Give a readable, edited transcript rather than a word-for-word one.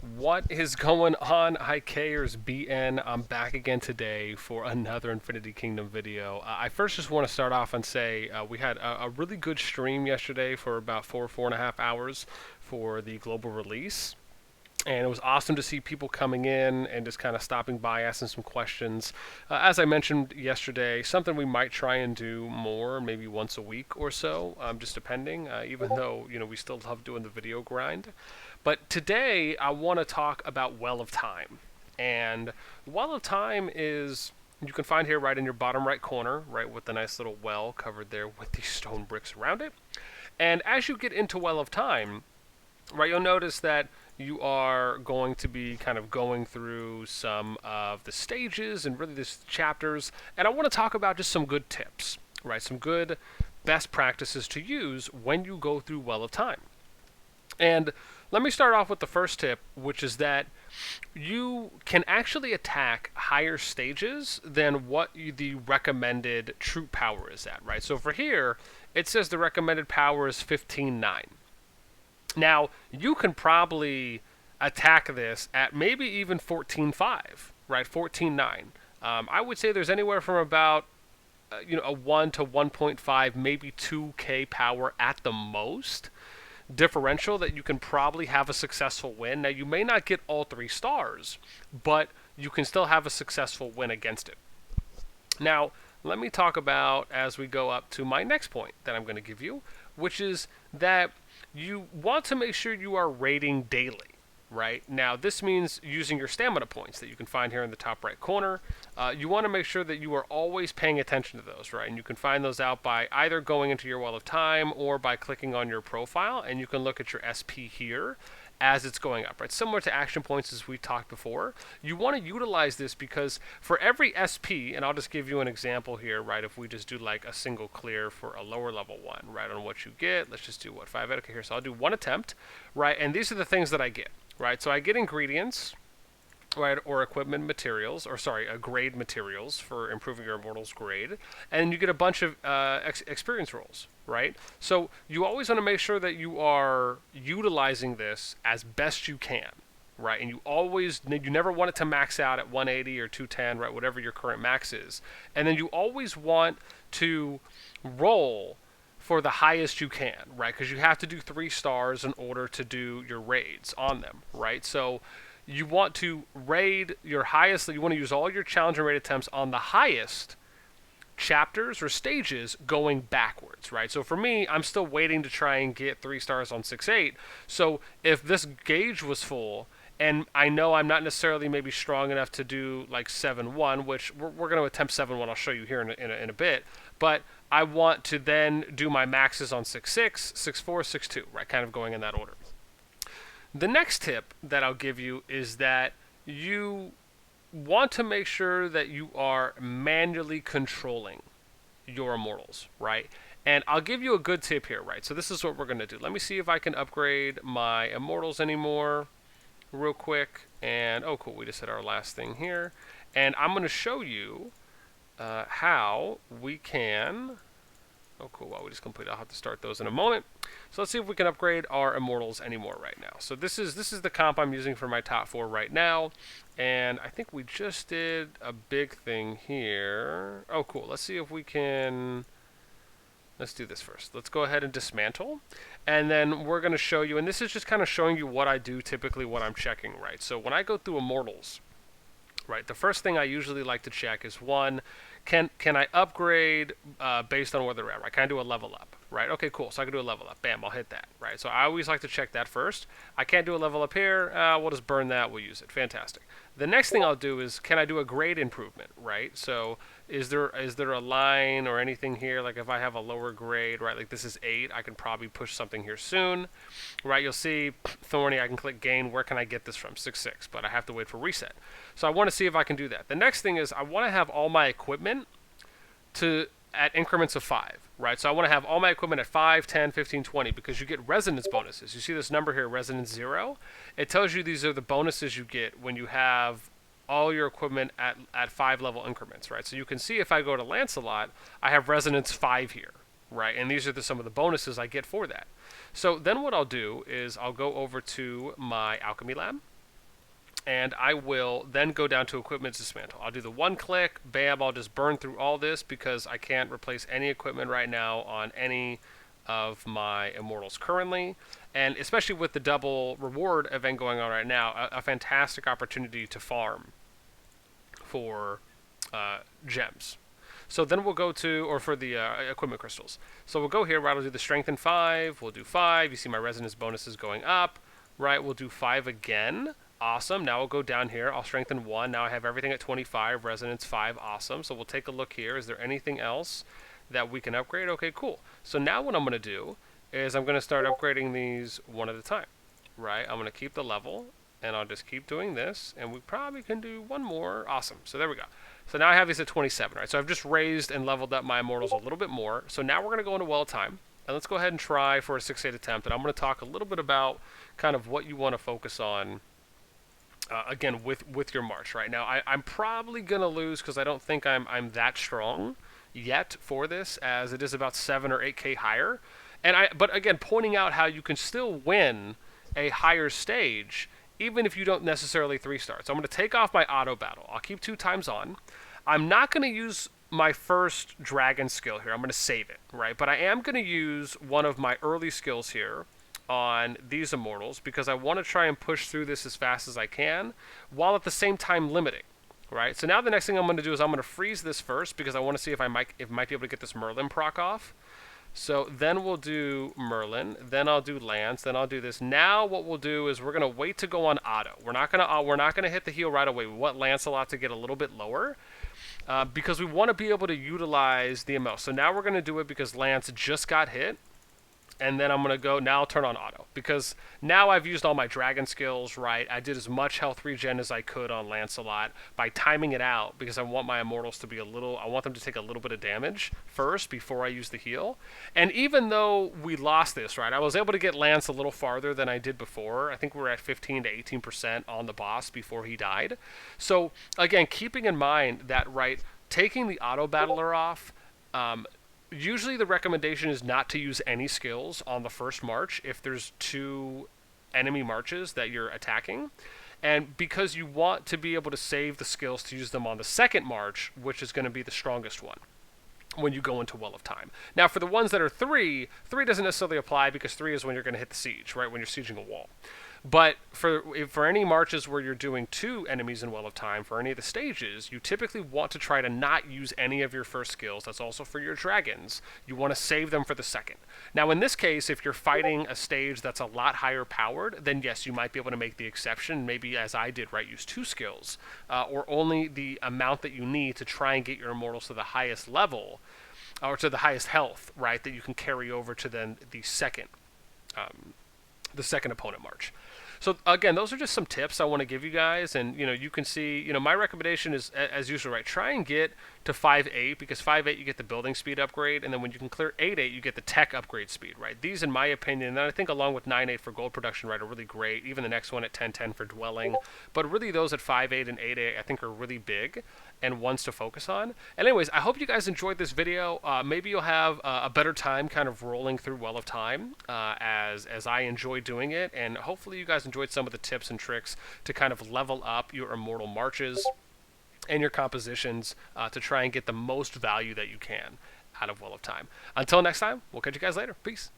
What is going on, IKers? BN. I'm back again today for another Infinity Kingdom video. I first just want to start off and say we had a really good stream yesterday for about 4.5 hours for the global release. And it was awesome to see people coming in and just kind of stopping by, asking some questions. As I mentioned yesterday, something we might try and do more, maybe once a week or so, just depending. Even though we still love doing the video grind. But today I want to talk about Well of Time, and Well of Time is you can find here right in your bottom right corner, right with the nice little well covered there with these stone bricks around it. And as you get into Well of Time, right, you'll notice that you are going to be kind of going through some of the stages and really the chapters. And I want to talk about just some good tips, right? Some good best practices to use when you go through Well of Time. And let me start off with the first tip, which is that you can actually attack higher stages than what the recommended troop power is at, right? So for here, it says the recommended power is 15.9. Now, you can probably attack this at maybe even 14.5, right? 14.9. I would say there's anywhere from about a 1 to 1.5, maybe 2k power at the most differential that you can probably have a successful win. Now, you may not get all 3 stars, but you can still have a successful win against it. Now, let me talk about as we go up to my next point that I'm going to give you, which is that you want to make sure you are raiding daily. Right now, this means using your stamina points that you can find here in the top right corner. You want to make sure that you are always paying attention to those, right? And you can find those out by either going into your Well of Time or by clicking on your profile, and you can look at your SP here as it's going up, right? Similar to action points as we talked before. You want to utilize this because for every SP, and I'll just give you an example here, right? If we just do like a single clear for a lower level one, right, on what you get, let's just do what, 5 out, okay, here, so I'll do 1 attempt, right? And these are the things that I get. Right, so I get ingredients, right, or equipment materials, or sorry, grade materials for improving your immortals grade, and you get a bunch of experience rolls, right? So you always want to make sure that you are utilizing this as best you can, right? And you never want it to max out at 180 or 210, right, whatever your current max is, and then you always want to roll for the highest you can, right? Because you have to do 3 stars in order to do your raids on them, right? So you want to raid your highest, you want to use all your challenge and raid attempts on the highest chapters or stages going backwards, right? So for me, I'm still waiting to try and get 3 stars on 6.8. So if this gauge was full, and I know I'm not necessarily maybe strong enough to do like 7.1, which we're going to attempt 7.1, I'll show you here in a bit, but I want to then do my maxes on 6.6, 6.4, 6.2, right, kind of going in that order. The next tip that I'll give you is that you want to make sure that you are manually controlling your immortals, right? And I'll give you a good tip here, right? So this is what we're going to do. Let me see if I can upgrade my immortals anymore real quick. And, oh, cool, we just hit our last thing here. And I'm going to show you how we can... Oh, cool. Well, we just completed. I'll have to start those in a moment. So let's see if we can upgrade our immortals anymore right now. So this is the comp I'm using for my top 4 right now. And I think we just did a big thing here. Oh, cool. Let's see if we can... Let's do this first. Let's go ahead and dismantle. And then we're going to show you, and this is just kind of showing you what I do typically when I'm checking, right? So when I go through immortals, right, the first thing I usually like to check is, one, can I upgrade based on where they're at, right? Can I do a level up, right? Okay, cool. So I can do a level up. Bam, I'll hit that, right? So I always like to check that first. I can't do a level up here. We'll just burn that. We'll use it. Fantastic. The next thing I'll do is, can I do a grade improvement, right? So is there a line or anything here? Like if I have a lower grade, right? Like this is 8. I can probably push something here soon, right? You'll see Thorny. I can click gain. Where can I get this from? 6.6, but I have to wait for reset. So I want to see if I can do that. The next thing is I want to have all my equipment at increments of 5, right? So I want to have all my equipment at 5, 10, 15, 20 because you get resonance bonuses. You see this number here, resonance 0? It tells you these are the bonuses you get when you have all your equipment at 5 level increments, right? So you can see if I go to Lancelot, I have resonance 5 here, right? And these are some of the bonuses I get for that. So then what I'll do is I'll go over to my Alchemy Lab, and I will then go down to equipment dismantle. I'll do the one click, bam, I'll just burn through all this because I can't replace any equipment right now on any of my immortals currently. And especially with the double reward event going on right now, a fantastic opportunity to farm for gems. So then we'll go to, or for the equipment crystals. So we'll go here, right, I'll do the strengthen 5, we'll do 5, you see my resonance bonuses going up, right, we'll do 5 again, awesome, now we'll go down here, I'll strengthen 1, now I have everything at 25, resonance 5, awesome, so we'll take a look here, is there anything else that we can upgrade? Okay, cool. So now what I'm going to do is I'm going to start upgrading these one at a time, right, I'm going to keep the level, and I'll just keep doing this, and we probably can do one more, awesome, so there we go. So now I have these at 27, right? So I've just raised and leveled up my immortals a little bit more. So now we're going to go into well time. And let's go ahead and try for a 6-8 attempt. And I'm going to talk a little bit about kind of what you want to focus on, again, with your march, right? Now, I'm probably going to lose because I don't think I'm that strong yet for this, as it is about 7 or 8K higher. But again, pointing out how you can still win a higher stage even if you don't necessarily 3-star. So I'm going to take off my auto battle. I'll keep 2 times on. I'm not going to use my first dragon skill here. I'm going to save it, right? But I am going to use one of my early skills here on these immortals because I want to try and push through this as fast as I can while at the same time limiting, right? So now the next thing I'm going to do is I'm going to freeze this first because I want to see if I might be able to get this Merlin proc off. So then we'll do Merlin, then I'll do Lance, then I'll do this. Now what we'll do is we're going to wait to go on auto. We're not going to hit the heal right away. We want Lancelot to get a little bit lower because we want to be able to utilize the ML. So now we're going to do it because Lance just got hit. And then I'm going to go, now I'll turn on auto. Because now I've used all my dragon skills, right? I did as much health regen as I could on Lancelot by timing it out because I want my immortals to be I want them to take a little bit of damage first before I use the heal. And even though we lost this, right, I was able to get Lance a little farther than I did before. I think we're at 15 to 18% on the boss before he died. So, again, keeping in mind that, right, taking the auto battler off, usually the recommendation is not to use any skills on the first march if there's 2 enemy marches that you're attacking. And because you want to be able to save the skills to use them on the second march, which is going to be the strongest one when you go into Well of Time. Now for the ones that are 3 doesn't necessarily apply because 3 is when you're going to hit the siege, right, when you're sieging a wall. But for any marches where you're doing 2 enemies in Well of Time, for any of the stages, you typically want to try to not use any of your first skills. That's also for your dragons. You want to save them for the second. Now, in this case, if you're fighting a stage that's a lot higher powered, then yes, you might be able to make the exception. Maybe, as I did, right, use 2 skills, or only the amount that you need to try and get your immortals to the highest level, or to the highest health, right, that you can carry over to then the second opponent march. So again, those are just some tips I want to give you guys, and you can see, my recommendation is, as usual, right, try and get to 5.8 because 5.8 you get the building speed upgrade, and then when you can clear 8.8 you get the tech upgrade speed, right? These, in my opinion, and I think along with 9.8 for gold production, right, are really great. Even the next one at 10.10 for dwelling, but really those at 5.8 and 8.8 I think are really big and ones to focus on. And anyways, I hope you guys enjoyed this video. Maybe you'll have a better time kind of rolling through Well of Time as I enjoy doing it, and hopefully you guys enjoyed some of the tips and tricks to kind of level up your immortal marches and your compositions to try and get the most value that you can out of Well of Time. Until next time, we'll catch you guys later. Peace.